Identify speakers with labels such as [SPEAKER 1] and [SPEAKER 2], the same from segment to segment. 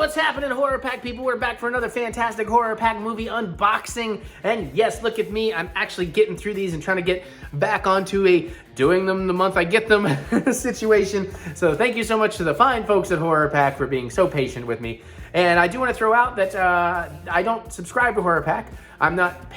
[SPEAKER 1] what's happening, Horror Pack people? We're back for another fantastic Horror Pack movie unboxing. And yes, look at me. I'm actually getting through these and trying to get back onto a doing them the month I get them situation. So thank you so much to the fine folks at Horror Pack for being so patient with me. And I do want to throw out that I don't subscribe to Horror Pack. I'm not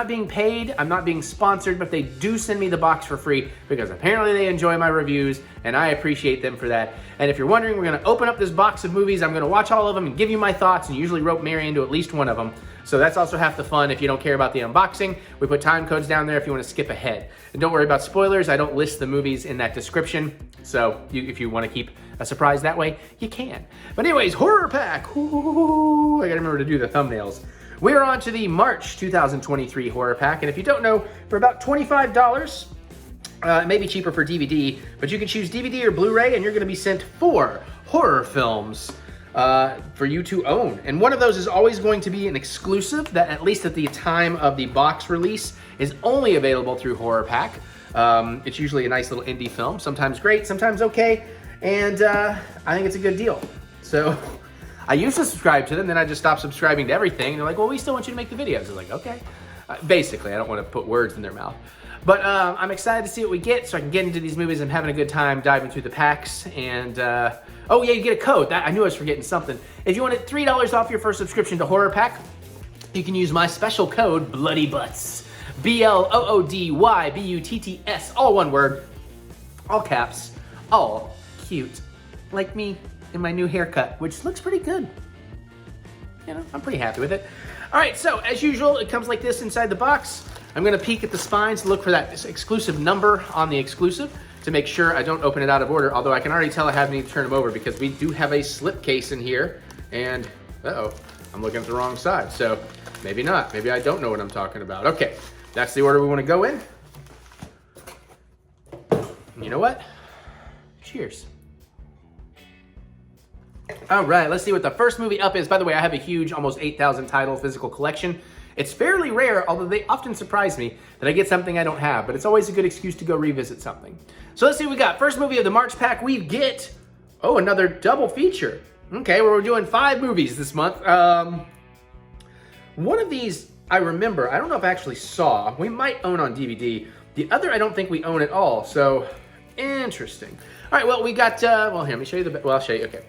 [SPEAKER 1] being paid, I'm not being sponsored, but they do send me the box for free because apparently they enjoy my reviews and I appreciate them for that. And if you're wondering, we're gonna open up this box of movies, I'm gonna watch all of them and give you my thoughts and usually rope Mary into at least one of them. So that's also half the fun if you don't care about the unboxing. We put time codes down there if you wanna skip ahead. And don't worry about spoilers, I don't list the movies in that description. So if you wanna keep a surprise that way, you can. But anyways, Horror Pack, ooh, I gotta remember to do the thumbnails. We're on to the March 2023 Horror Pack, and if you don't know, for about $25, it may be cheaper for DVD, but you can choose DVD or Blu Ray, and you're gonna be sent 4 horror films for you to own. And one of those is always going to be an exclusive that, at least at the time of the box release, is only available through Horror Pack. It's usually a nice little indie film, sometimes great, sometimes okay, and I think it's a good deal. So I used to subscribe to them, then I just stopped subscribing to everything. And they're like, well, we still want you to make the videos. I was like, okay. Basically, I don't want to put words in their mouth. But I'm excited to see what we get so I can get into these movies. I'm having a good time diving through the packs. And, oh yeah, you get a code. I knew I was forgetting something. If you wanted $3 off your first subscription to Horror Pack, you can use my special code, BLOODYBUTTS. BLOODYBUTTS, all one word, all caps, all cute, like me in my new haircut, which looks pretty good. You know, I'm pretty happy with it. All right, so as usual, it comes like this inside the box. I'm gonna peek at the spines to look for that exclusive number on the exclusive to make sure I don't open it out of order, although I can already tell I have need to turn them over because we do have a slip case in here, and uh-oh, I'm looking at the wrong side, so maybe not. Maybe I don't know what I'm talking about. Okay, that's the order we wanna go in. You know what? Cheers. All right, let's see what the first movie up is. By the way, I have a huge, almost 8,000 title physical collection. It's fairly rare, although they often surprise me that I get something I don't have, but it's always a good excuse to go revisit something. So let's see what we got. First movie of the March pack, we get, oh, another double feature. Okay, well, we're doing 5 movies this month. One of these I remember, I don't know if I actually saw. We might own on DVD. The other I don't think we own at all, so interesting. All right, well, we got, well, here, let me show you well, I'll show you, okay.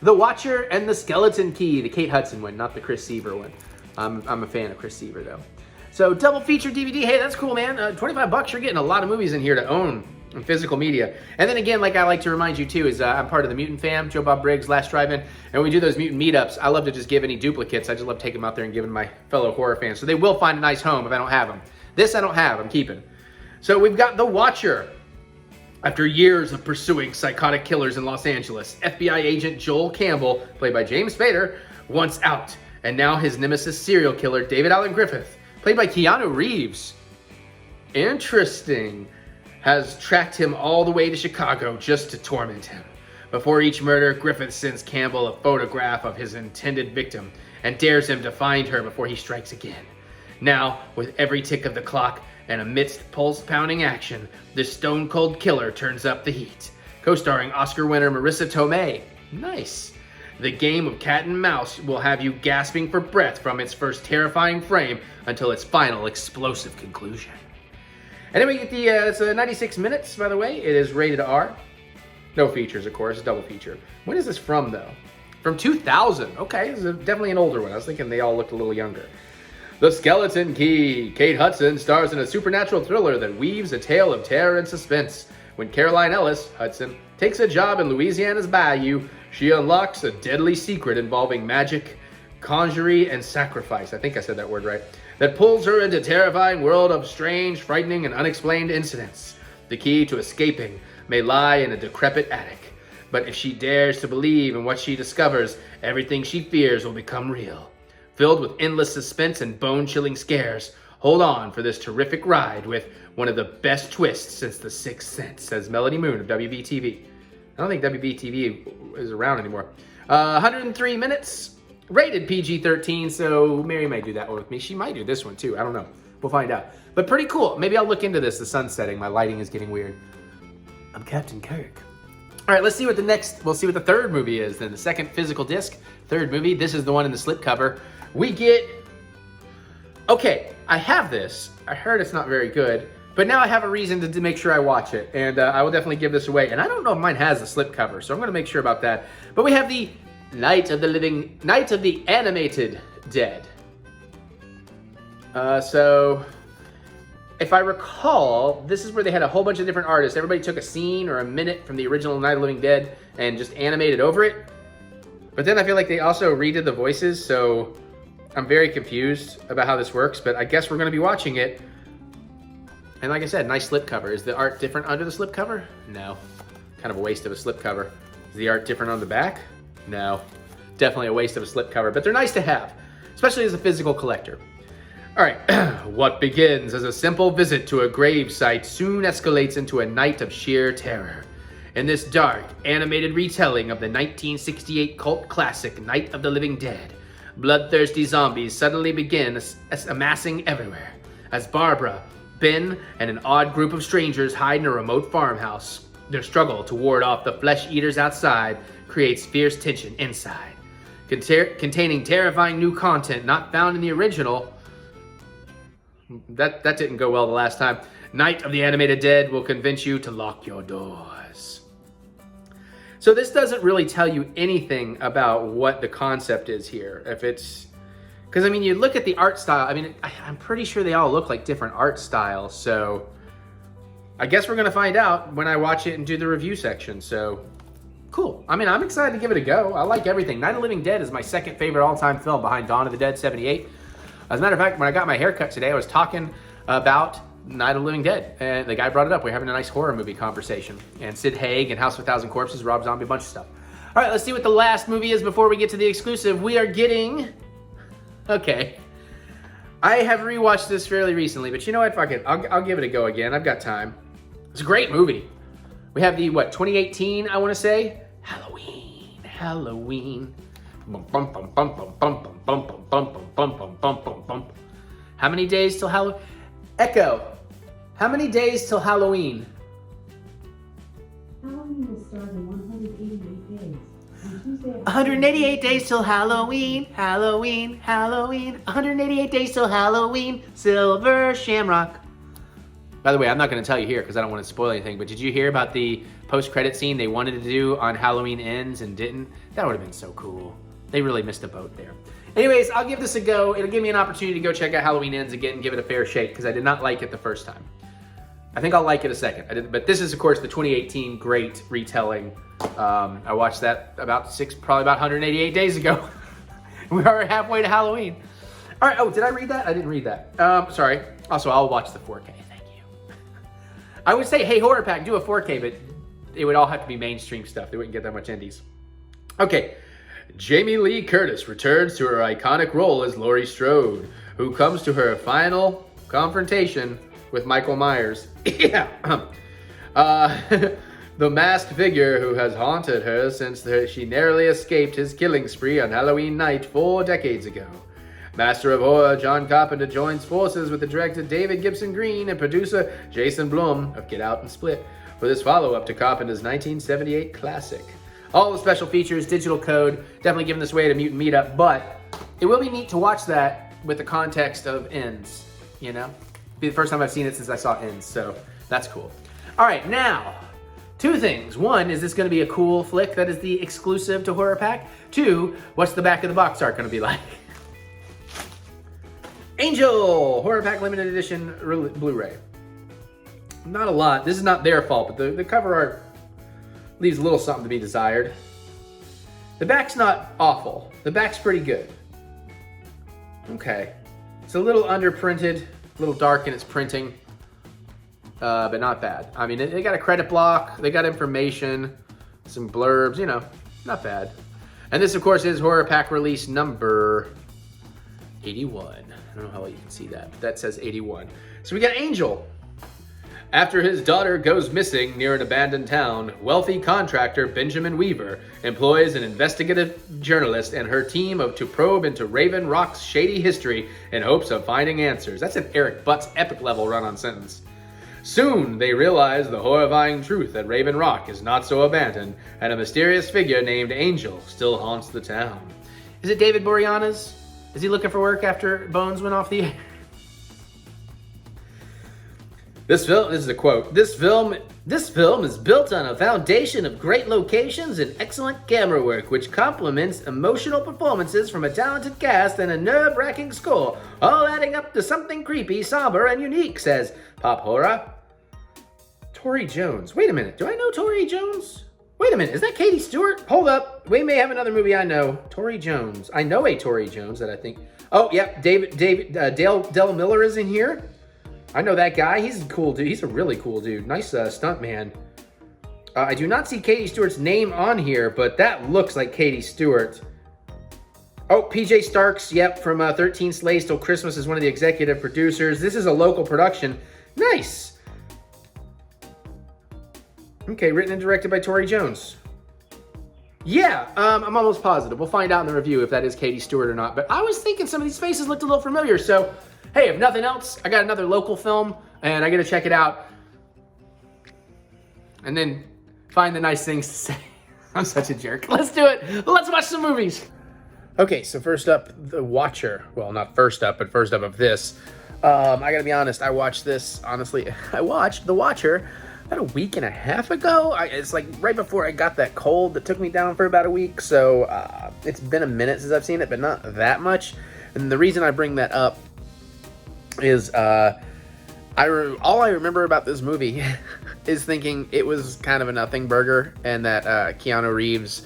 [SPEAKER 1] The Watcher and the Skeleton Key, the Kate Hudson one, not the Chris Seaver one. I'm a fan of Chris Seaver, though. So, double feature DVD, hey, that's cool, man. 25 bucks, you're getting a lot of movies in here to own in physical media. And then again, like I like to remind you, too, is I'm part of the Mutant Fam, Joe Bob Briggs, Last Drive-In, and when we do those Mutant meetups, I love to just give any duplicates. I just love taking them out there and giving my fellow horror fans. So they will find a nice home if I don't have them. This I don't have, I'm keeping. So we've got The Watcher. After years of pursuing psychotic killers in Los Angeles, FBI agent Joel Campbell, played by James Spader, wants out. And now his nemesis serial killer, David Allen Griffith, played by Keanu Reeves, interesting, has tracked him all the way to Chicago just to torment him. Before each murder, Griffith sends Campbell a photograph of his intended victim and dares him to find her before he strikes again. Now, with every tick of the clock, and amidst pulse-pounding action, the stone-cold killer turns up the heat. Co-starring Oscar winner Marissa Tomei. Nice. The game of cat and mouse will have you gasping for breath from its first terrifying frame until its final explosive conclusion. Anyway, get the, it's 96 minutes, by the way. It is rated R. No features, of course, double feature. When is this from, though? From 2000. Okay, this is definitely an older one. I was thinking they all looked a little younger. The Skeleton Key. Kate Hudson stars in a supernatural thriller that weaves a tale of terror and suspense. When Caroline Ellis, Hudson, takes a job in Louisiana's bayou, she unlocks a deadly secret involving magic, conjuring, and sacrifice. I think I said that word right. That pulls her into a terrifying world of strange, frightening, and unexplained incidents. The key to escaping may lie in a decrepit attic. But if she dares to believe in what she discovers, everything she fears will become real. Filled with endless suspense and bone-chilling scares, hold on for this terrific ride with one of the best twists since The Sixth Sense, says Melody Moon of WBTV. I don't think WBTV is around anymore. 103 minutes, rated PG-13, so Mary might do that one with me. She might do this one too, I don't know. We'll find out. But pretty cool. Maybe I'll look into this. The sun's setting, my lighting is getting weird. I'm Captain Kirk. All right, let's see what we'll see what the third movie is then. The second physical disc, third movie. This is the one in the slipcover. We get, okay, I have this. I heard it's not very good, but now I have a reason to make sure I watch it, and I will definitely give this away. And I don't know if mine has a slipcover, so I'm gonna make sure about that. But we have the Night of the Animated Dead. So, if I recall, this is where they had a whole bunch of different artists. Everybody took a scene or a minute from the original Night of the Living Dead and just animated over it. But then I feel like they also redid the voices, so I'm very confused about how this works, but I guess we're gonna be watching it. And like I said, nice slipcover. Is the art different under the slipcover? No. Kind of a waste of a slipcover. Is the art different on the back? No. Definitely a waste of a slipcover, but they're nice to have, especially as a physical collector. All right, what begins as a simple visit to a grave site soon escalates into a night of sheer terror. In this dark, animated retelling of the 1968 cult classic Night of the Living Dead, bloodthirsty zombies suddenly begin amassing everywhere as Barbara, Ben, and an odd group of strangers hide in a remote farmhouse. Their struggle to ward off the flesh eaters outside creates fierce tension inside. Containing terrifying new content not found in the original. That didn't go well the last time. Night of the Animated Dead will convince you to lock your doors. So this doesn't really tell you anything about what the concept is here. If it's, because I mean, you look at the art style. I mean, I'm pretty sure they all look like different art styles. So I guess we're gonna find out when I watch it and do the review section. So cool. I mean, I'm excited to give it a go. I like everything. Night of the Living Dead is my second favorite all-time film behind Dawn of the Dead '78. As a matter of fact, when I got my haircut today, I was talking about Night of the Living Dead, and the guy brought it up. We were having a nice horror movie conversation. And Sid Haig and House of a Thousand Corpses, Rob Zombie, a bunch of stuff. All right, let's see what the last movie is before we get to the exclusive. We are getting, okay. I have rewatched this fairly recently, but you know what, fuck it. I'll give it a go again. I've got time. It's a great movie. We have the, 2018, I want to say? Halloween. How many days till Halloween? Echo, how many days till Halloween?
[SPEAKER 2] Halloween will start in 188 days. On Tuesday,
[SPEAKER 1] 188 days till Halloween, Halloween, Halloween. 188 days till Halloween, Silver Shamrock. By the way, I'm not going to tell you here because I don't want to spoil anything, but did you hear about the post-credit scene they wanted to do on Halloween Ends and didn't? That would have been so cool. They really missed a boat there. Anyways, I'll give this a go. It'll give me an opportunity to go check out Halloween Ends again and give it a fair shake because I did not like it the first time. I think I'll like it a second. But this is, of course, the 2018 great retelling. I watched that probably about 188 days ago. We are halfway to Halloween. All right. Oh, did I read that? I didn't read that. Sorry. Also, I'll watch the 4K. Thank you. I would say, hey, Horror Pack, do a 4K, but it would all have to be mainstream stuff. They wouldn't get that much indies. Okay. Jamie Lee Curtis returns to her iconic role as Laurie Strode, who comes to her final confrontation with Michael Myers. Yeah. The masked figure who has haunted her since she narrowly escaped his killing spree on Halloween night 4 decades ago. Master of Horror John Carpenter joins forces with the director David Gibson Green and producer Jason Blum of Get Out and Split for this follow-up to Carpenter's 1978 classic. All the special features, digital code, definitely giving this away at a Mutant Meetup, but it will be neat to watch that with the context of Ends, you know? It'll be the first time I've seen it since I saw Ends, so that's cool. All right, now, 2 things. 1, is this gonna be a cool flick that is the exclusive to Horror Pack? 2, what's the back of the box art gonna be like? Angel, Horror Pack Limited Edition Blu Ray. Not a lot, this is not their fault, but the cover art leaves a little something to be desired. The back's not awful. The back's pretty good. Okay. It's a little underprinted, a little dark in its printing, but not bad. I mean, they got a credit block, they got information, some blurbs, you know, not bad. And this, of course, is Horror Pack release number 81. I don't know how well you can see that, but that says 81. So we got Angel. After his daughter goes missing near an abandoned town, wealthy contractor Benjamin Weaver employs an investigative journalist and her team to probe into Raven Rock's shady history in hopes of finding answers. That's an Eric Butts epic level run-on sentence. Soon they realize the horrifying truth that Raven Rock is not so abandoned, and a mysterious figure named Angel still haunts the town. Is it David Boreanaz? Is he looking for work after Bones went off the air? This is a quote. This film is built on a foundation of great locations and excellent camera work, which complements emotional performances from a talented cast and a nerve-wracking score, all adding up to something creepy, somber, and unique, says Pop Horror. Tori Jones. Wait a minute. Do I know Tori Jones? Wait a minute. Is that Katie Stewart? Hold up. We may have another movie I know. Tori Jones. I know a Tori Jones that I think... Oh, yep. Dale Miller is in here. I know that guy. He's a cool dude. He's a really cool dude. Nice stunt man. I do not see Katie Stewart's name on here, but that looks like Katie Stewart. Oh, PJ Starks, yep, from 13 Slaves Till Christmas is one of the executive producers. This is a local production. Nice. Okay, written and directed by Tori Jones. Yeah, I'm almost positive. We'll find out in the review if that is Katie Stewart or not. But I was thinking some of these faces looked a little familiar, so... Hey, if nothing else, I got another local film, and I got to check it out. And then find the nice things to say. I'm such a jerk. Let's do it. Let's watch some movies. Okay, so first up, The Watcher. Well, not first up, but first up of this. I got to be honest, I watched this, honestly. I watched The Watcher about a week and a half ago. It's like right before I got that cold that took me down for about a week. So it's been a minute since I've seen it, but not that much. And the reason I bring that up is all I remember about this movie is thinking it was kind of a nothing burger, and that Keanu Reeves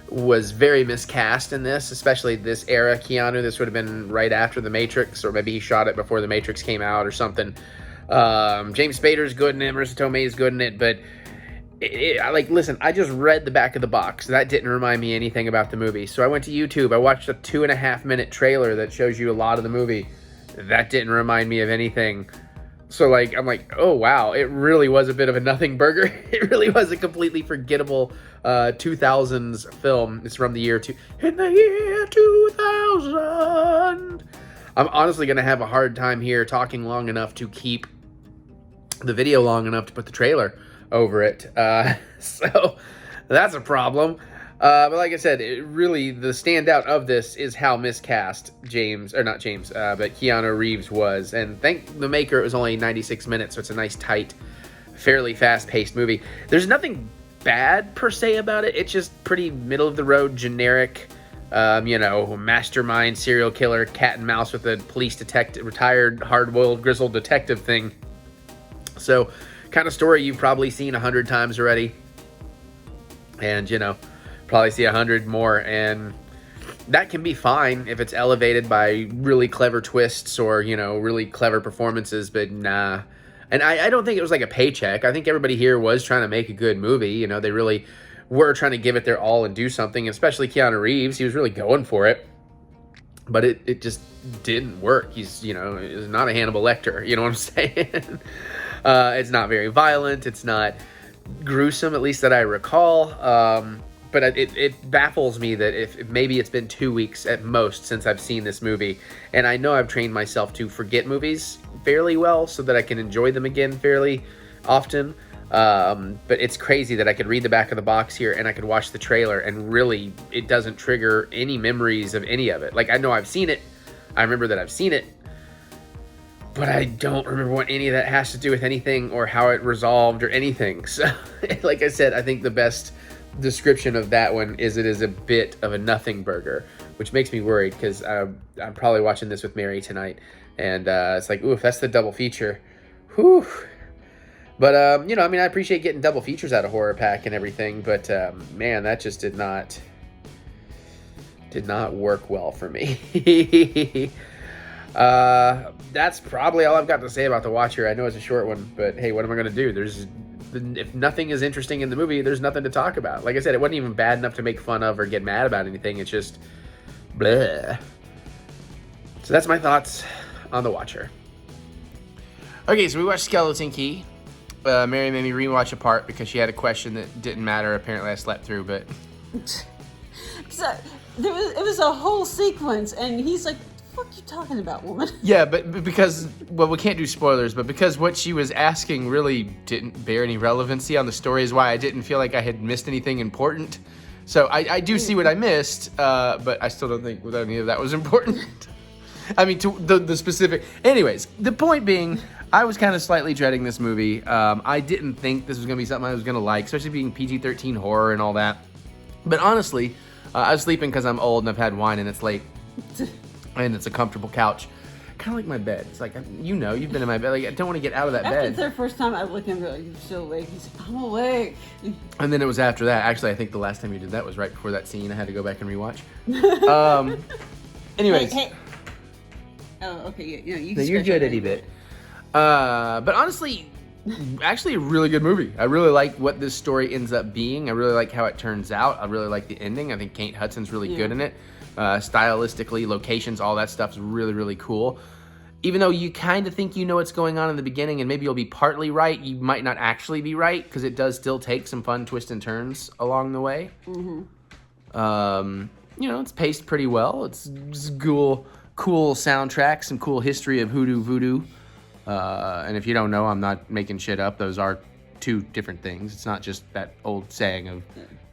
[SPEAKER 1] was very miscast in this, especially this era Keanu. This would have been right after The Matrix, or maybe he shot it before The Matrix came out or something. James Spader's good in it, Marissa Tomei's good in it, but listen, I just read the back of the box. That didn't remind me anything about the movie. So I went to YouTube, I watched a 2.5-minute trailer that shows you a lot of the movie. That didn't remind me of anything. So I'm like, oh wow, it really was a bit of a nothing burger. It really was a completely forgettable 2000s film. It's from the year in the year 2000. I'm honestly gonna have a hard time here talking long enough to keep the video long enough to put the trailer over it. So that's a problem. But like I said, the standout of this is how miscast but Keanu Reeves was. And thank the maker, it was only 96 minutes, so it's a nice, tight, fairly fast-paced movie. There's nothing bad, per se, about it. It's just pretty middle-of-the-road, generic, mastermind, serial killer, cat and mouse with a police detective, retired, hard-boiled, grizzled detective thing. So, kind of story you've probably seen 100 times already. And, probably see 100 more, and that can be fine if it's elevated by really clever twists or, really clever performances, but nah. And I don't think it was like a paycheck. I think everybody here was trying to make a good movie. They really were trying to give it their all and do something, especially Keanu Reeves. He was really going for it, but it just didn't work. He's not a Hannibal Lecter, you know what I'm saying? It's not very violent. It's not gruesome, at least that I recall. But it baffles me that if maybe it's been 2 weeks at most since I've seen this movie. And I know I've trained myself to forget movies fairly well so that I can enjoy them again fairly often. But it's crazy that I could read the back of the box here and I could watch the trailer and really it doesn't trigger any memories of any of it. I know I've seen it. I remember that I've seen it. But I don't remember what any of that has to do with anything or how it resolved or anything. So, like I said, I think the best description of that one is it is a bit of a nothing burger, which makes me worried because I'm probably watching this with Mary tonight, and it's like, ooh, if that's the double feature, whew. But I appreciate getting double features out of Horror Pack and everything, but man, that just did not work well for me. That's probably all I've got to say about The Watcher. I know it's a short one, but hey, what am I going to do? If nothing is interesting in the movie, there's nothing to talk about. Like I said, it wasn't even bad enough to make fun of or get mad about anything. It's just bleh. So that's my thoughts on The Watcher. Okay, so we watched Skeleton Key. Mary made me rewatch a part because she had a question that didn't matter. Apparently I slept through, but...
[SPEAKER 3] So it was a whole sequence, and he's like fuck you talking about, woman?
[SPEAKER 1] Yeah, but because, well, we can't do spoilers, but because what she was asking really didn't bear any relevancy on the story is why I didn't feel like I had missed anything important. So I do see what I missed, but I still don't think that any of that was important. I mean, to the specific... Anyways, the point being, I was kind of slightly dreading this movie. I didn't think this was going to be something I was going to like, especially being PG-13 horror and all that. But honestly, I was sleeping because I'm old and I've had wine and it's late. And it's a comfortable couch. Kind of like my bed. It's like, you know, you've been in my bed. Like, I don't want to get out of that
[SPEAKER 3] After
[SPEAKER 1] bed.
[SPEAKER 3] the first time I looked at him, like, you're still awake. He's like, I'm awake.
[SPEAKER 1] And then it was after that. Actually, I think the last time you did that was right before that scene. I had to go back and rewatch. Anyways.
[SPEAKER 3] Hey. Oh, okay. Yeah, you
[SPEAKER 1] No,
[SPEAKER 3] can
[SPEAKER 1] you're good, Eddie Bit. But honestly, actually a really good movie. I really like what this story ends up being. I really like how it turns out. I really like the ending. I think Kate Hudson's really good in it. Stylistically, locations, all that stuff is really, really cool. Even though you kind of think you know what's going on in the beginning and maybe you'll be partly right, you might not actually be right because it does still take some fun twists and turns along the way. Mm-hmm. You know, it's paced pretty well. It's cool soundtrack, some cool history of hoodoo voodoo. And if you don't know, I'm not making shit up. Those are two different things. It's not just that old saying of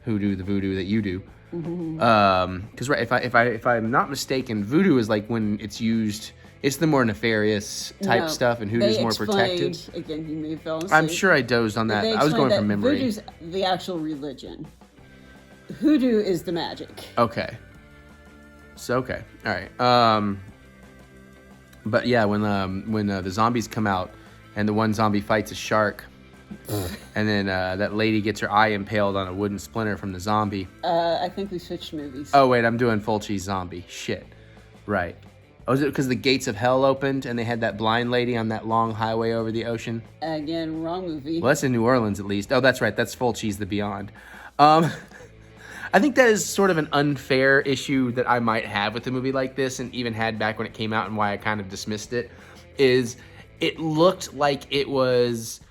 [SPEAKER 1] hoodoo, the voodoo that you do. Because right, if I'm not mistaken, voodoo is like when it's used. It's the more nefarious type stuff, and hoodoo's more protected.
[SPEAKER 3] Again, you may have fallen asleep.
[SPEAKER 1] I'm sure I dozed on that. I was going from memory.
[SPEAKER 3] Voodoo's the actual religion. Hoodoo is the magic.
[SPEAKER 1] Okay. So okay, all right. But yeah, when the zombies come out, and the one zombie fights a shark, and then that lady gets her eye impaled on a wooden splinter from the zombie.
[SPEAKER 3] I think we switched movies.
[SPEAKER 1] Oh wait, I'm doing Fulci's zombie. Shit. Right. Oh, is it because the gates of hell opened and they had that blind lady on that long highway over the ocean?
[SPEAKER 3] Again, wrong movie.
[SPEAKER 1] Well, that's in New Orleans at least. Oh, that's right. That's Fulci's The Beyond. I think that is sort of an unfair issue that I might have with a movie like this, and even had back when it came out, and why I kind of dismissed it, is it looked like it was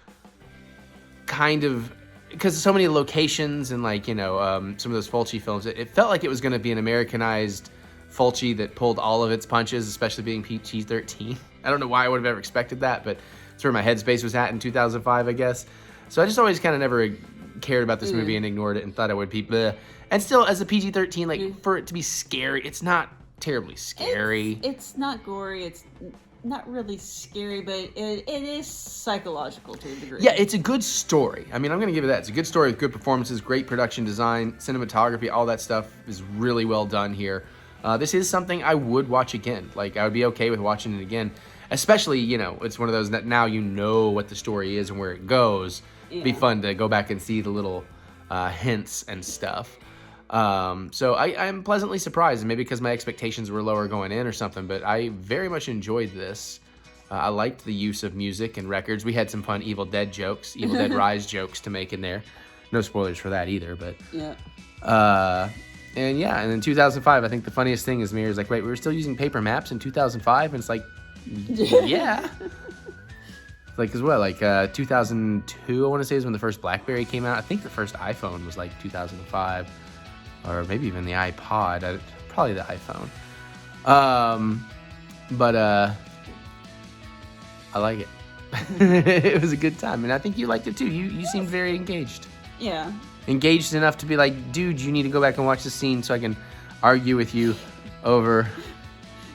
[SPEAKER 1] kind of, because so many locations and like, you know, some of those Fulci films, it felt like it was going to be an Americanized Fulci that pulled all of its punches, especially being PG-13. I don't know why I would have ever expected that, but it's where my headspace was at in 2005, I guess. So I just always kind of never cared about this movie and ignored it and thought it would be bleh. And still, as a PG-13, like, for it to be scary, it's not terribly scary.
[SPEAKER 3] It's not gory. It's not really scary, but it is psychological to a degree.
[SPEAKER 1] Yeah, it's a good story. I mean, I'm going to give it that. It's a good story with good performances, great production design, cinematography, all that stuff is really well done here. This is something I would watch again. Like, I would be okay with watching it again. Especially, you know, it's one of those that now you know what the story is and where it goes. Yeah. It'd be fun to go back and see the little hints and stuff. So I'm pleasantly surprised, and maybe because my expectations were lower going in or something, but I very much enjoyed this. I liked the use of music and records. We had some fun Evil Dead jokes, Evil Dead Rise jokes to make in there. No spoilers for that either, but... Yeah. And yeah, and in 2005, I think the funniest thing is Mirror's like, wait, we were still using paper maps in 2005? And it's like, yeah. Like, as well, like 2002, I want to say, is when the first BlackBerry came out. I think the first iPhone was like 2005, or maybe even the iPod. Probably the iPhone. But I like it. It was a good time, and I think you liked it too. You seemed very engaged.
[SPEAKER 3] Yeah.
[SPEAKER 1] Engaged enough to be like, dude, you need to go back and watch the scene so I can argue with you over...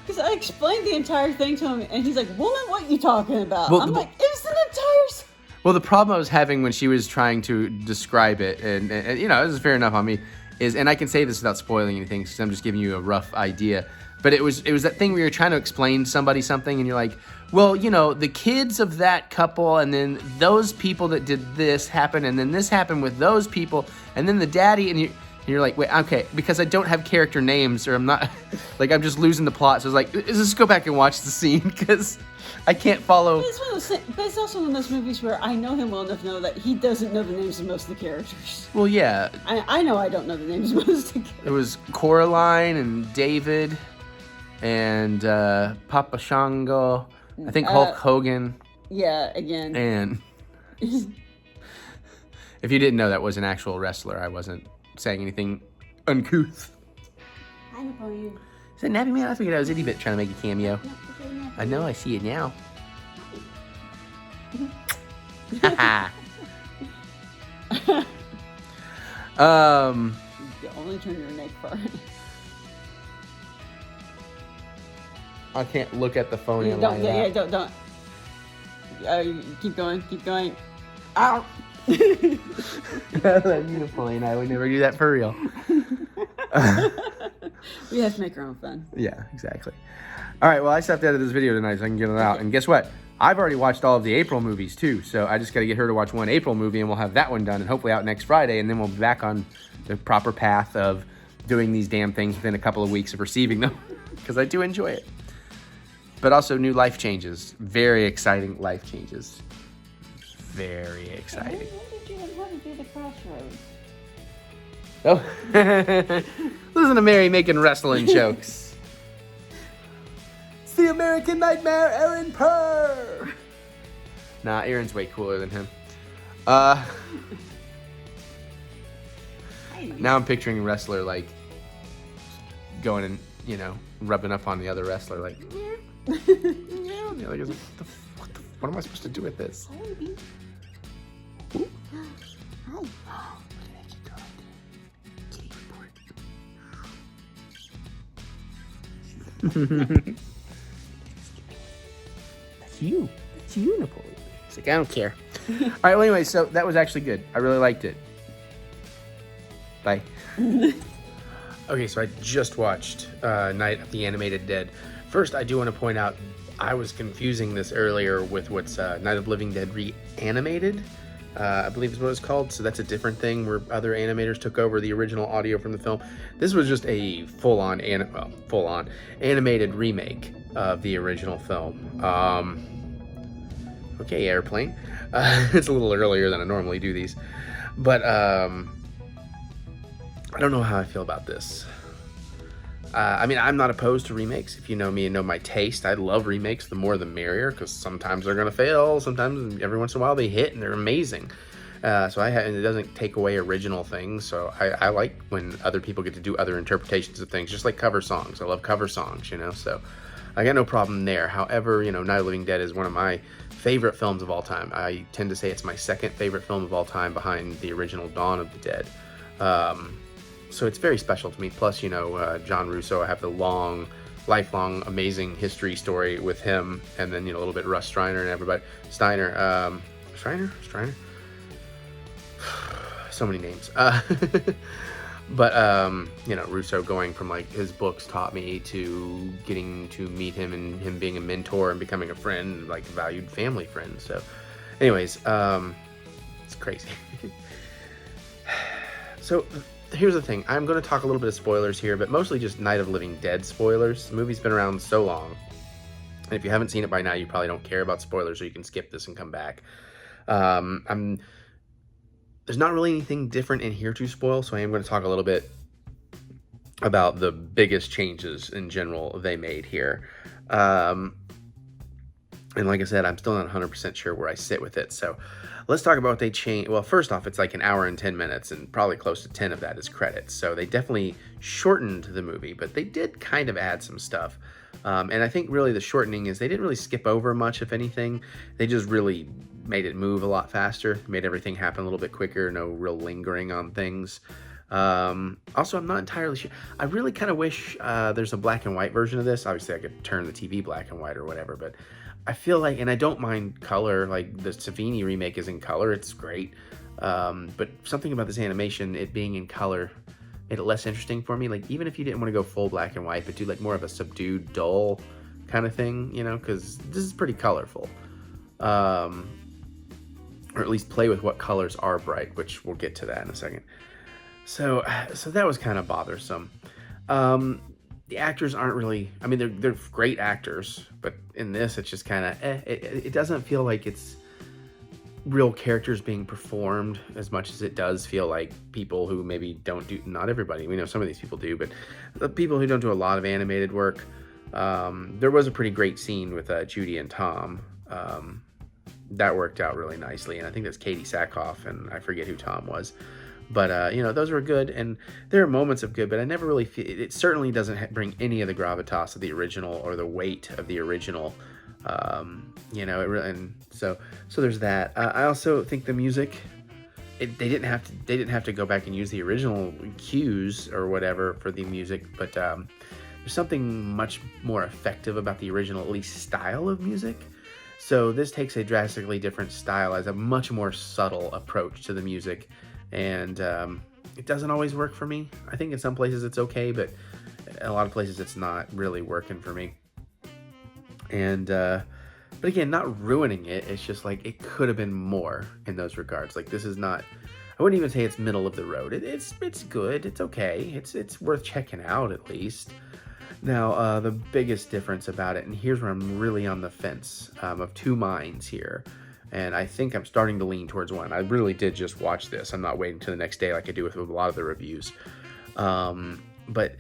[SPEAKER 3] Because I explained the entire thing to him, and he's like, woman, what are you talking about? Well, I'm like, it was an entire...
[SPEAKER 1] Well, the problem I was having when she was trying to describe it, and you know, this is fair enough on me, is, and I can say this without spoiling anything, because I'm just giving you a rough idea, but it was that thing where you're trying to explain to somebody something, and you're like, well, you know, the kids of that couple, and then those people that did this happened, and then this happened with those people, and then the daddy, and you're like, wait, okay, because I don't have character names, or I'm not, like, I'm just losing the plot, so I was like, let's just go back and watch the scene, because I can't follow.
[SPEAKER 3] But it's also one of those movies where I know him well enough to know that he doesn't know the names of most of the characters.
[SPEAKER 1] Well, yeah.
[SPEAKER 3] I know I don't know the names of most of the characters.
[SPEAKER 1] It was Coraline and David and Papa Shango. I think Hulk Hogan.
[SPEAKER 3] Yeah, again.
[SPEAKER 1] And if you didn't know, that was an actual wrestler. I wasn't saying anything uncouth.
[SPEAKER 3] I know you.
[SPEAKER 1] Is that Nappy Man? I figured that was Itty Bit trying to make a cameo. I know, I see it now.
[SPEAKER 3] You only turn your neck far.
[SPEAKER 1] I can't look at the phone and
[SPEAKER 3] Don't.
[SPEAKER 1] line
[SPEAKER 3] Yeah,
[SPEAKER 1] up.
[SPEAKER 3] don't. Keep going. Ow.
[SPEAKER 1] Beautiful, and I would never do that for real.
[SPEAKER 3] We have to make our own fun.
[SPEAKER 1] Yeah, exactly. All right, well, I stepped out of this video tonight so I can get it out. And guess what? I've already watched all of the April movies too, so I just got to get her to watch one April movie, and we'll have that one done, and hopefully out next Friday, and then we'll be back on the proper path of doing these damn things within a couple of weeks of receiving them, because I do enjoy it. But also new life changes. Very exciting life changes. Very exciting.
[SPEAKER 3] When did you learn how to do the crossroads?
[SPEAKER 1] Oh, listen to Mary making wrestling jokes. It's the American Nightmare, Aaron Purr. Nah, Aaron's way cooler than him. Now I'm picturing a wrestler like going and, you know, rubbing up on the other wrestler like, what am I supposed to do with this? That's you, Napoleon. It's like, I don't care. All right, well, anyway, so that was actually good. I really liked it. Bye. Okay, so I just watched Night of the Animated Dead. First, I do want to point out, I was confusing this earlier with what's Night of the Living Dead Reanimated, I believe is what it's called. So that's a different thing where other animators took over the original audio from the film. This was just a full-on animated remake of the original film. Okay, Airplane. It's a little earlier than I normally do these. But I don't know how I feel about this. I mean, I'm not opposed to remakes. If you know me and know my taste, I love remakes. The more the merrier, because sometimes they're going to fail. Sometimes, every once in a while, they hit and they're amazing. And it doesn't take away original things. So I like when other people get to do other interpretations of things, just like cover songs. I love cover songs, you know, so I got no problem there. However, you know, Night of the Living Dead is one of my favorite films of all time. I tend to say it's my second favorite film of all time behind the original Dawn of the Dead. So it's very special to me. Plus, you know, John Russo, I have the lifelong, amazing history story with him. And then, you know, a little bit Russ Steiner and everybody. Steiner? So many names. But, you know, Russo going from, like, his books taught me to getting to meet him and him being a mentor and becoming a friend, like, a valued family friend. So, anyways, it's crazy. So, here's the thing. I'm going to talk a little bit of spoilers here, but mostly just Night of the Living Dead spoilers. The movie's been around so long. And if you haven't seen it by now, you probably don't care about spoilers, so you can skip this and come back. There's not really anything different in here to spoil, so I am going to talk a little bit about the biggest changes in general they made here. And like I said, I'm still not 100% sure where I sit with it, so let's talk about what they changed. Well, first off, it's like an hour and 10 minutes, and probably close to 10 of that is credits. So they definitely shortened the movie, but they did kind of add some stuff. And I think really the shortening is they didn't really skip over much, if anything. They just really made it move a lot faster, made everything happen a little bit quicker, no real lingering on things. Also, I'm not entirely sure. I really kind of wish there's a black and white version of this. Obviously, I could turn the TV black and white or whatever, but I feel like, and I don't mind color, like the Savini remake is in color, it's great. But something about this animation, it being in color, made it less interesting for me. Like, even if you didn't want to go full black and white, but do like more of a subdued, dull kind of thing, you know, because this is pretty colorful. Or at least play with what colors are bright, which we'll get to that in a second. So that was kind of bothersome. The actors aren't really, I mean, they're great actors, but in this, it's just kind of, it doesn't feel like it's real characters being performed as much as it does feel like people who maybe don't do, not everybody, we know some of these people do, but the people who don't do a lot of animated work. There was a pretty great scene with Judy and Tom. That worked out really nicely, and I think that's Katie Sackhoff, and I forget who Tom was. But, you know, those were good, and there are moments of good, but I never really feel, it certainly doesn't bring any of the gravitas of the original or the weight of the original. You know, it really, and so there's that. I also think the music, they didn't have to go back and use the original cues or whatever for the music, but there's something much more effective about the original, at least style of music. So this takes a drastically different style, as a much more subtle approach to the music, and it doesn't always work for me. I think in some places it's okay, but in a lot of places it's not really working for me. And but again, not ruining it. It's just like it could have been more in those regards. Like, this is not, I wouldn't even say it's middle of the road. It's good. It's okay. It's worth checking out at least. Now, the biggest difference about it, and here's where I'm really on the fence, of two minds here. And I think I'm starting to lean towards one. I really did just watch this. I'm not waiting till the next day like I do with a lot of the reviews. But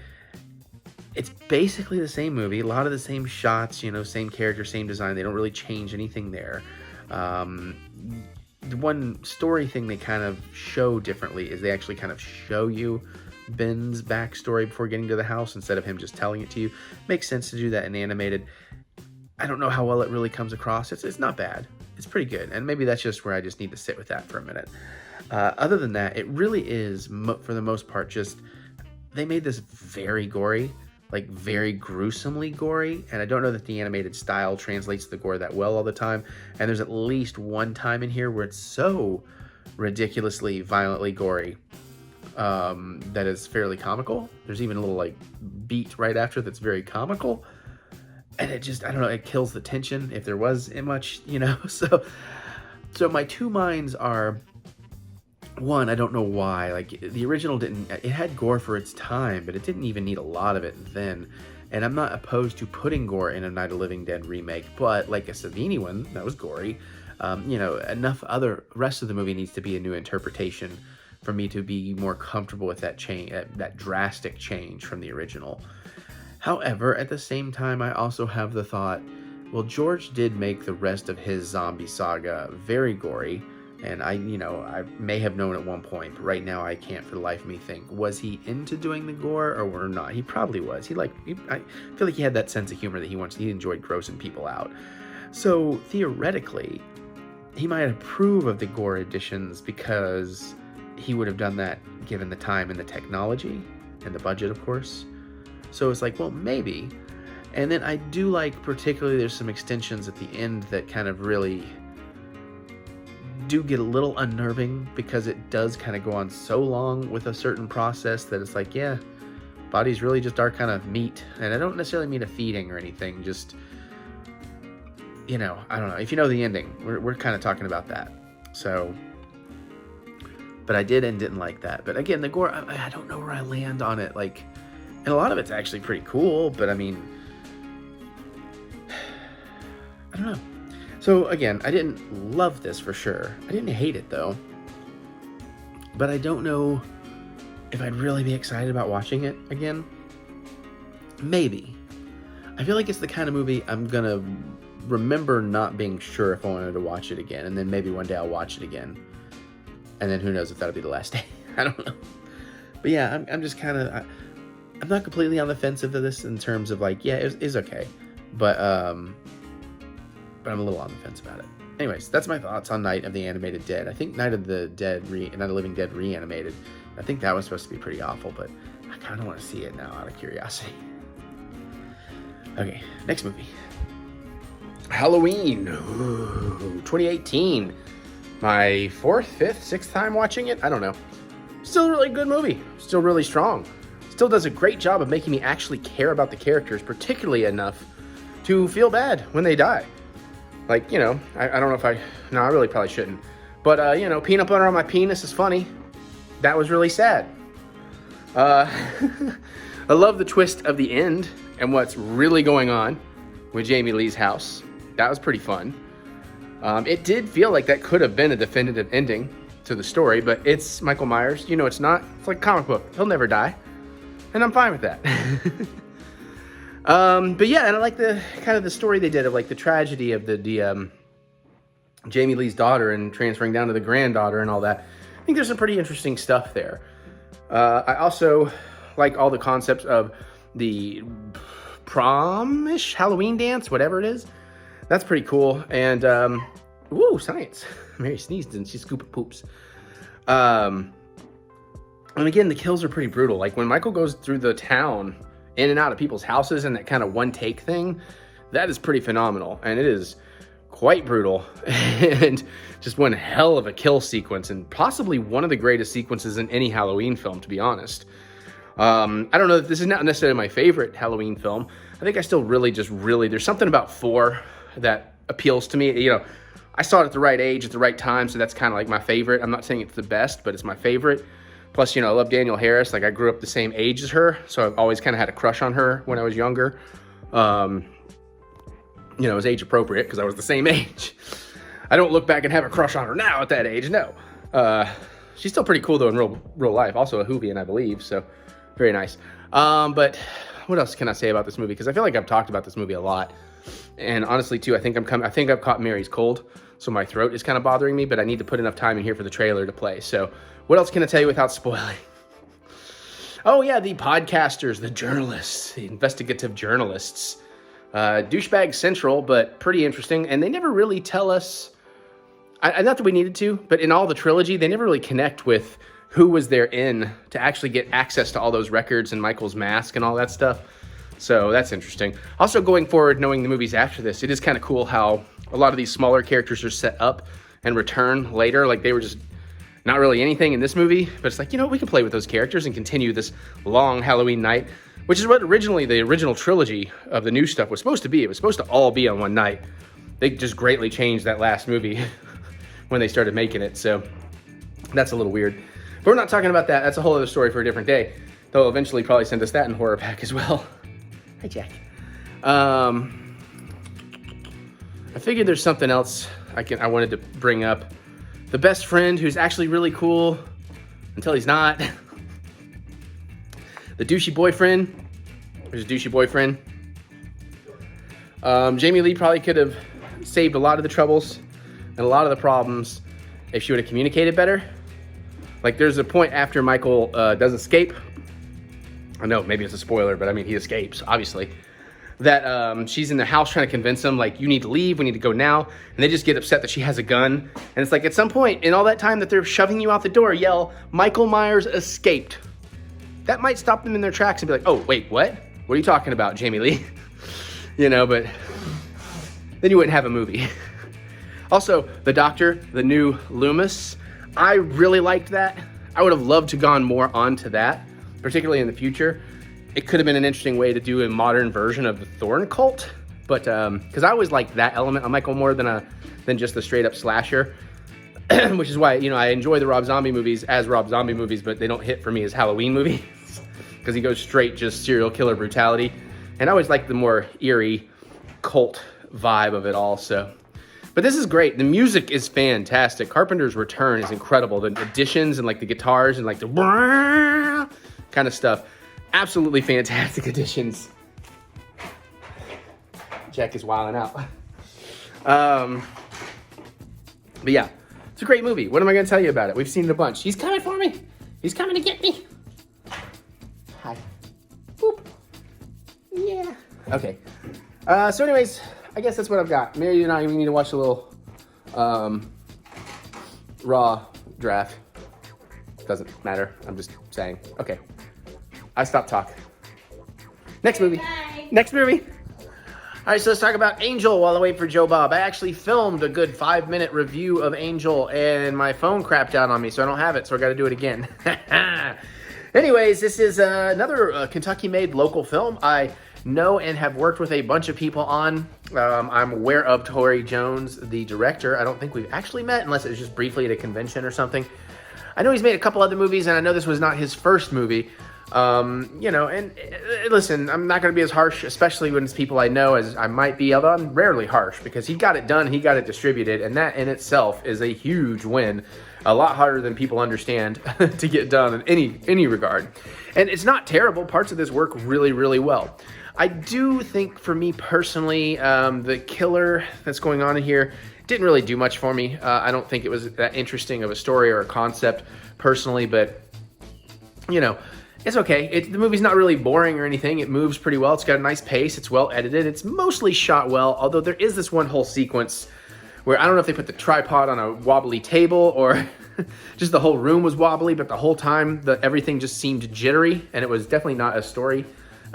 [SPEAKER 1] it's basically the same movie, a lot of the same shots, you know, same character, same design. They don't really change anything there. The one story thing they kind of show differently is they actually kind of show you Ben's backstory before getting to the house instead of him just telling it to you. Makes sense to do that in animated. I don't know how well it really comes across. It's not bad. It's pretty good. And maybe that's just where I just need to sit with that for a minute. Other than that, it really is, for the most part, just, they made this very gory. Like, very gruesomely gory, and I don't know that the animated style translates the gore that well all the time, and there's at least one time in here where it's so ridiculously violently gory that is fairly comical. There's even a little, like, beat right after that's very comical, and it just, I don't know, it kills the tension if there was much, you know. So my two minds are, one, I don't know why. Like, the original it had gore for its time, but it didn't even need a lot of it then. And I'm not opposed to putting gore in a Night of the Living Dead remake, but like a Savini one, that was gory. You know, enough other, rest of the movie needs to be a new interpretation for me to be more comfortable with that change, that drastic change from the original. However, at the same time, I also have the thought, well, George did make the rest of his zombie saga very gory. And I may have known at one point, but right now I can't for the life of me think, was he into doing the gore or not? He probably was. I feel like he had that sense of humor that he enjoyed grossing people out. So theoretically, he might approve of the gore editions because he would have done that given the time and the technology and the budget, of course. So it's like, well, maybe. And then I do like, particularly, there's some extensions at the end that kind of really do get a little unnerving, because it does kind of go on so long with a certain process that it's like, yeah, bodies really just are kind of meat. And I don't necessarily mean a feeding or anything, just, you know, I don't know. If you know the ending, we're kind of talking about that. So, but I did and didn't like that. But again, the gore, I don't know where I land on it. Like, and a lot of it's actually pretty cool, but I mean, I don't know. So again, I didn't love this for sure. I didn't hate it though. But I don't know if I'd really be excited about watching it again. Maybe. I feel like it's the kind of movie I'm gonna remember not being sure if I wanted to watch it again. And then maybe one day I'll watch it again. And then who knows if that'll be the last day. I don't know. But yeah, I'm just kind of, I'm not completely on the fence of this in terms of like, yeah, it's okay. But I'm a little on the fence about it. Anyways, that's my thoughts on Night of the Animated Dead. I think Night of the Living Dead Reanimated, I think that was supposed to be pretty awful, but I kind of want to see it now out of curiosity. Okay, next movie. Halloween. Ooh, 2018. My fourth, fifth, sixth time watching it? I don't know. Still a really good movie. Still really strong. Still does a great job of making me actually care about the characters, particularly enough to feel bad when they die. Like, you know, I don't know if I really probably shouldn't. But, you know, peanut butter on my penis is funny. That was really sad. I love the twist of the end and what's really going on with Jamie Lee's house. That was pretty fun. It did feel like that could have been a definitive ending to the story, but it's Michael Myers. You know it's not. It's like a comic book. He'll never die. And I'm fine with that. But yeah, and I like the kind of the story they did of like the tragedy of the Jamie Lee's daughter and transferring down to the granddaughter and all that. think there's some pretty interesting stuff there. I also like all the concepts of the prom-ish Halloween dance, whatever it is. That's pretty cool. And, woo, science. Mary sneezed and she scooped poops. And again, the kills are pretty brutal. Like when Michael goes through the town, in and out of people's houses and that kind of one take thing, that is pretty phenomenal. And it is quite brutal and just one hell of a kill sequence, and possibly one of the greatest sequences in any Halloween film, to be honest. I don't know, this is not necessarily my favorite Halloween film. I think I still there's something about 4 that appeals to me. You know, I saw it at the right age, at the right time, so that's kind of like my favorite. I'm not saying it's the best, but it's my favorite. Plus, you know, I love Danielle Harris. Like, I grew up the same age as her, so I've always kind of had a crush on her when I was younger. You know, it was age appropriate because I was the same age. I don't look back and have a crush on her now at that age, no. She's still pretty cool, though, in real life. Also a Whovian, I believe, so very nice. But what else can I say about this movie? Because I feel like I've talked about this movie a lot. And honestly, too, I think I've caught Mary's cold, so my throat is kind of bothering me, but I need to put enough time in here for the trailer to play. So what else can I tell you without spoiling? Oh, yeah, the podcasters, the journalists, the investigative journalists. Douchebag central, but pretty interesting. And they never really tell us, not that we needed to, but in all the trilogy, they never really connect with who was there in to actually get access to all those records and Michael's mask and all that stuff. So that's interesting. Also, going forward, knowing the movies after this, it is kind of cool how a lot of these smaller characters are set up and return later. Like, they were just not really anything in this movie, but it's like, you know, we can play with those characters and continue this long Halloween night, which is what originally the original trilogy of the new stuff was supposed to be. It was supposed to all be on one night. They just greatly changed that last movie when they started making it, so that's a little weird. But we're not talking about that. That's a whole other story for a different day. They'll eventually probably send us that in horror pack as well. Hi, Jack. I figured there's something else I wanted to bring up. The best friend who's actually really cool until he's not. The douchey boyfriend. There's a douchey boyfriend. Jamie Lee probably could have saved a lot of the troubles and a lot of the problems if she would have communicated better. Like, there's a point after Michael does escape. I know, maybe it's a spoiler, but I mean, he escapes, obviously. That she's in the house trying to convince him, like, you need to leave, we need to go now. And they just get upset that she has a gun. And it's like, at some point, in all that time that they're shoving you out the door, yell, Michael Myers escaped. That might stop them in their tracks and be like, oh, wait, what? What are you talking about, Jamie Lee? You know, but then you wouldn't have a movie. Also, the Doctor, the new Loomis, I really liked that. I would have loved to gone more onto that, particularly in the future. It could have been an interesting way to do a modern version of the Thorn cult, but because I always liked that element of Michael more than just the straight up slasher, which is why, you know, I enjoy the Rob Zombie movies as Rob Zombie movies, but they don't hit for me as Halloween movies because he goes straight just serial killer brutality, and I always like the more eerie cult vibe of it all. So, but this is great. The music is fantastic. Carpenter's return is incredible. The additions and like the guitars and like the kind of stuff. Absolutely fantastic additions. Jack is wilding out. But yeah, it's a great movie. What am I going to tell you about it? We've seen it a bunch. He's coming for me. He's coming to get me. Hi. Boop. Yeah. Okay. So anyways, I guess that's what I've got. Maybe you and I need to watch a little Raw draft. Doesn't matter. I'm just saying. Okay. I stopped talking. Next movie.
[SPEAKER 3] Bye.
[SPEAKER 1] Next movie. All right, so let's talk about Angel while I wait for Joe Bob. I actually filmed a good 5-minute review of Angel, and my phone crapped out on me, so I don't have it, so I got to do it again. Anyways, this is another Kentucky-made local film. I know and have worked with a bunch of people on. I'm aware of Tori Jones, the director. I don't think we've actually met, unless it was just briefly at a convention or something. I know he's made a couple other movies, and I know this was not his first movie. You know, and listen, I'm not going to be as harsh, especially when it's people I know, as I might be, although I'm rarely harsh, because he got it done, he got it distributed, and that in itself is a huge win. A lot harder than people understand to get done in any regard. And it's not terrible. Parts of this work really, really well. I do think, for me personally, the killer that's going on in here didn't really do much for me. I don't think it was that interesting of a story or a concept personally, but you know, it's okay. The movie's not really boring or anything. It moves pretty well. It's got a nice pace. It's well edited. It's mostly shot well, although there is this one whole sequence where I don't know if they put the tripod on a wobbly table or just the whole room was wobbly, but the whole time everything just seemed jittery, and it was definitely not a story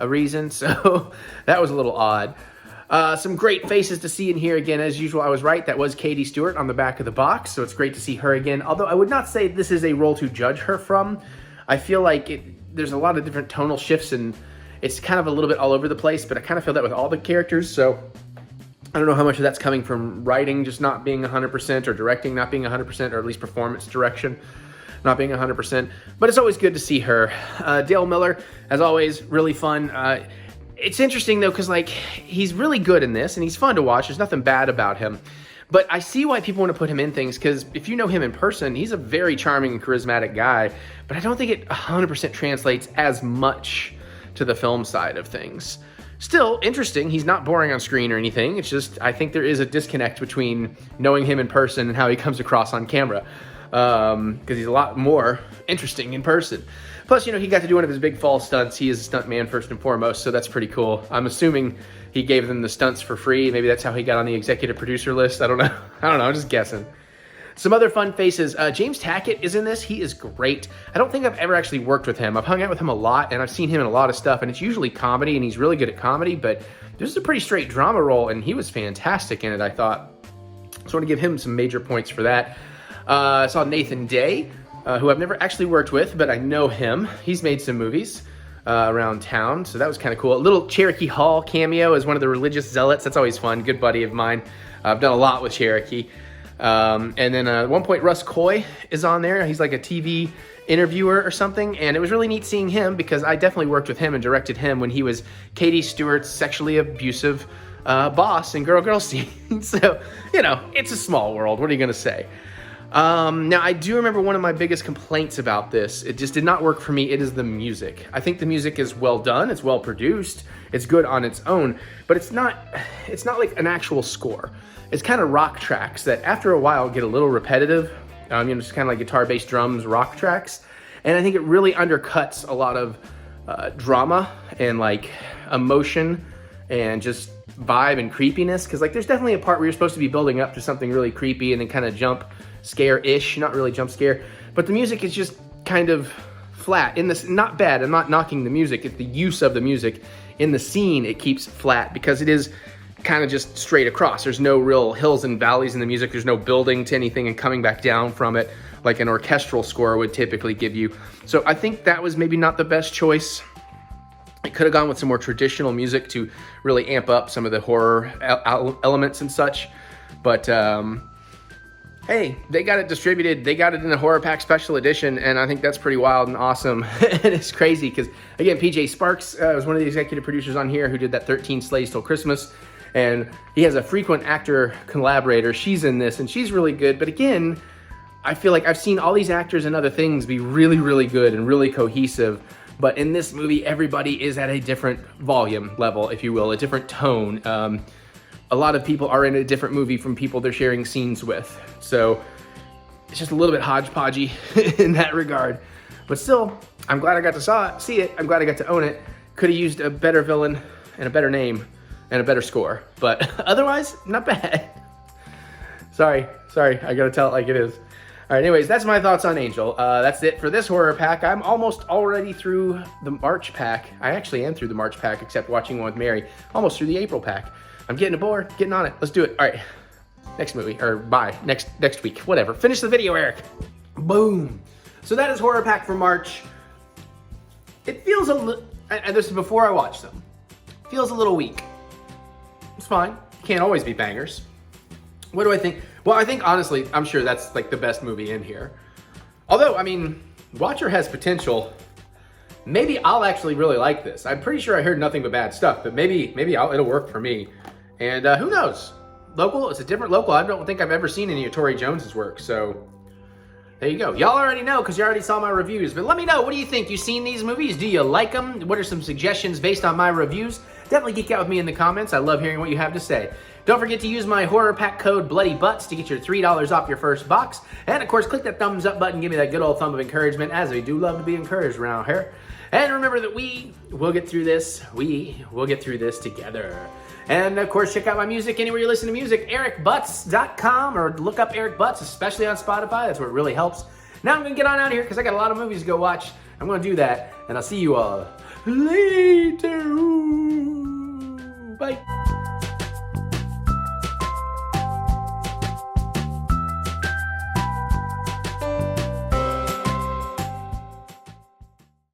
[SPEAKER 1] reason, so that was a little odd. Some great faces to see in here again. As usual, I was right. That was Katie Stewart on the back of the box, so it's great to see her again. Although I would not say this is a role to judge her from. I feel like there's a lot of different tonal shifts, and it's kind of a little bit all over the place, but I kind of feel that with all the characters, so I don't know how much of that's coming from writing just not being 100% or directing not being 100% or at least performance direction not being 100%, but it's always good to see her. Dale Miller, as always, really fun. It's interesting though, because like he's really good in this and he's fun to watch. There's nothing bad about him, but I see why people want to put him in things, because if you know him in person, he's a very charming and charismatic guy, but I don't think it 100% translates as much to the film side of things. Still interesting. He's not boring on screen or anything. It's just, I think there is a disconnect between knowing him in person and how he comes across on camera. Because he's a lot more interesting in person. Plus, you know, he got to do one of his big fall stunts. He is a stunt man first and foremost, so that's pretty cool. I'm assuming he gave them the stunts for free. Maybe that's how he got on the executive producer list. I don't know. I'm just guessing. Some other fun faces. James Tackett is in this. He is great. I don't think I've ever actually worked with him. I've hung out with him a lot, and I've seen him in a lot of stuff, and it's usually comedy, and he's really good at comedy, but this is a pretty straight drama role, and he was fantastic in it, I thought. So I want to give him some major points for that. I saw Nathan Day, who I've never actually worked with, but I know him. He's made some movies around town, so that was kind of cool. A little Cherokee Hall cameo as one of the religious zealots. That's always fun. Good buddy of mine. I've done a lot with Cherokee. And then at one point, Russ Coy is on there. He's like a TV interviewer or something, and it was really neat seeing him because I definitely worked with him and directed him when he was Katie Stewart's sexually abusive boss in Girl Girl Scene. So, you know, it's a small world. What are you going to say? Now, I do remember one of my biggest complaints about this. It just did not work for me. It is the music. I think the music is well done. It's well produced. It's good on its own, but it's not like an actual score. It's kind of rock tracks that after a while get a little repetitive. You know, just kind of like guitar, bass, drums, rock tracks. And I think it really undercuts a lot of drama and like emotion and just vibe and creepiness. Cause like there's definitely a part where you're supposed to be building up to something really creepy and then kind of jump scare-ish, not really jump scare. But the music is just kind of flat. In this, not bad, I'm not knocking the music. It's the use of the music. In the scene, it keeps flat because it is kind of just straight across. There's no real hills and valleys in the music. There's no building to anything and coming back down from it like an orchestral score would typically give you. So I think that was maybe not the best choice. It could have gone with some more traditional music to really amp up some of the horror elements and such. But hey, they got it distributed. They got it in a Horror Pack Special Edition, and I think that's pretty wild and awesome. And it's crazy because, again, PJ Sparks was one of the executive producers on here who did that 13 Slays Till Christmas. And he has a frequent actor collaborator. She's in this, and she's really good. But again, I feel like I've seen all these actors and other things be really, really good and really cohesive. But in this movie, everybody is at a different volume level, if you will, a different tone. A lot of people are in a different movie from people they're sharing scenes with. So it's just a little bit hodgepodgey in that regard. But still, I'm glad I got to see it. I'm glad I got to own it. Could have used a better villain and a better name and a better score, but otherwise, not bad. Sorry, I gotta tell it like it is. All right, anyways, that's my thoughts on Angel. That's it for this horror pack. I'm almost already through the March pack. I actually am through the March pack, except watching one with Mary. Almost through the April pack. I'm getting bored, getting on it. Let's do it. All right, next movie, or bye, next week, whatever. Finish the video, Eric. Boom. So that is horror pack for March. It feels a little, and this is before I watch them, feels a little weak. It's fine. Can't always be bangers. What do I think? Well, I think honestly, I'm sure that's like the best movie in here. Although, I mean, Watcher has potential. Maybe I'll actually really like this. I'm pretty sure I heard nothing but bad stuff, but maybe it'll work for me. And who knows? Local, it's a different local. I don't think I've ever seen any of Tori Jones's work, so there you go. Y'all already know because you already saw my reviews, but let me know, what do you think? You seen these movies? Do you like them? What are some suggestions based on my reviews? Definitely geek out with me in the comments. I love hearing what you have to say. Don't forget to use my horror pack code BloodyButts to get your $3 off your first box. And of course, click that thumbs up button, give me that good old thumb of encouragement, as I do love to be encouraged around here. And remember that we will get through this. We will get through this together. And of course, check out my music anywhere you listen to music, TheEricButts.com, or look up Eric Butts, especially on Spotify. That's where it really helps. Now I'm gonna get on out of here because I got a lot of movies to go watch. I'm gonna do that, and I'll see you all later.